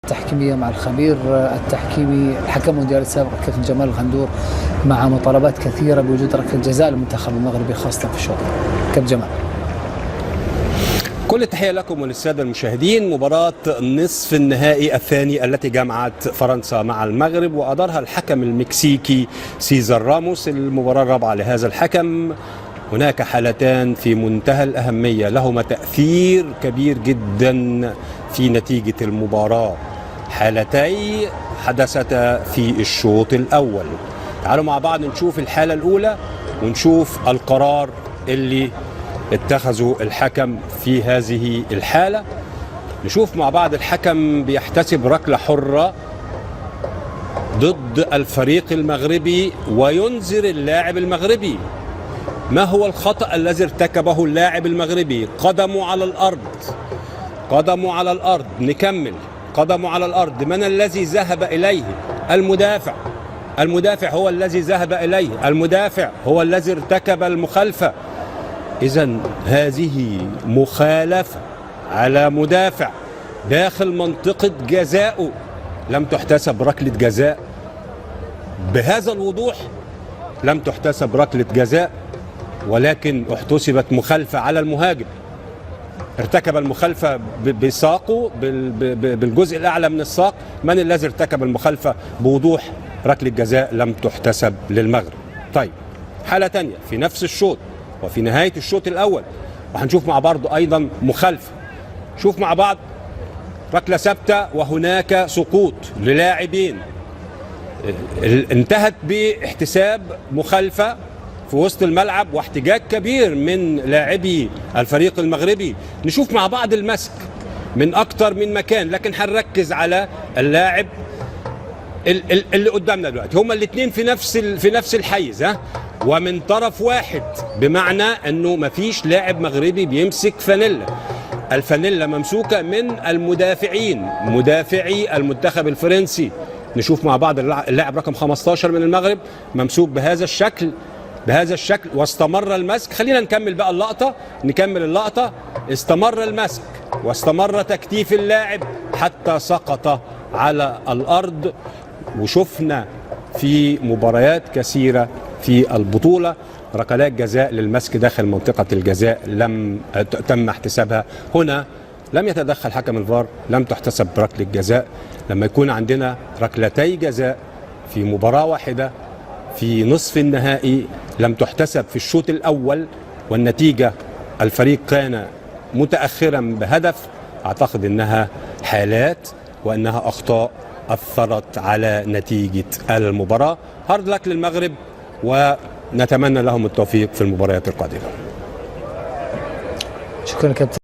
التحكيمية مع الخبير التحكيمي الحكم المونديالي السابق كابتن جمال الغندور مع مطالبات كثيرة بوجود ركلة جزاء للمنتخب المغربي خاصة في الشوط. كابتن جمال. كل التحية لكم وللسادة المشاهدين. مباراة نصف النهائي الثاني التي جمعت فرنسا مع المغرب وأدارها الحكم المكسيكي سيزار راموس. المباراة الرابعة لهذا الحكم. هناك حالتان في منتهى الأهمية لهما تأثير كبير جدا في نتيجة المباراة، حالتي حدثتا في الشوط الأول. تعالوا مع بعض نشوف الحالة الأولى ونشوف القرار اللي اتخذوا الحكم في هذه الحالة. نشوف مع بعض الحكم بيحتسب ركلة حرة ضد الفريق المغربي وينذر اللاعب المغربي. ما هو الخطأ الذي ارتكبه اللاعب المغربي؟ قدمه على الأرض، قدمه على الأرض. نكمل. قدمه على الأرض. من الذي ذهب إليه؟ المدافع. المدافع هو الذي ذهب إليه، المدافع هو الذي ارتكب المخالفة. إذن هذه مخالفة على مدافع داخل منطقة جزاءه، لم تحتسب ركلة جزاء بهذا الوضوح. لم تحتسب ركلة جزاء، ولكن احتسبت مخالفة على المهاجم. ارتكب المخالفة بساقه بالجزء الأعلى من الساق. من الذي ارتكب المخالفة بوضوح؟ ركلة جزاء لم تحتسب للمغرب. طيب، حالة تانية في نفس الشوط وفي نهاية الشوط الأول، وهنشوف مع بعض أيضا مخالفة. شوف مع بعض ركلة ثابتة وهناك سقوط للاعبين، انتهت باحتساب مخالفة في وسط الملعب واحتجاج كبير من لاعبي الفريق المغربي. نشوف مع بعض المسك من أكتر من مكان، لكن هنركز على اللاعب اللي قدامنا دلوقتي. هما الاثنين في نفس الحيز، ومن طرف واحد، بمعنى انه مفيش لاعب مغربي بيمسك فانيلا. الفانيلا ممسوكة من المدافعين، مدافعي المنتخب الفرنسي. نشوف مع بعض اللاعب رقم 15 من المغرب ممسوك بهذا الشكل، بهذا الشكل، واستمر المسك. خلينا نكمل بقى اللقطة، نكمل اللقطة. استمر المسك واستمر تكتيف اللاعب حتى سقط على الأرض. وشفنا في مباريات كثيرة في البطولة ركلات جزاء للمسك داخل منطقة الجزاء لم تم احتسابها. هنا لم يتدخل حكم الفار، لم تحتسب ركلة جزاء. لما يكون عندنا ركلتي جزاء في مباراة واحدة في نصف النهائي لم تحتسب في الشوط الأول، والنتيجة الفريق كان متأخرا بهدف، أعتقد أنها حالات وأنها أخطاء أثرت على نتيجة المباراة. هارد لك للمغرب ونتمنى لهم التوفيق في المباريات القادمة. شكرا كابتن.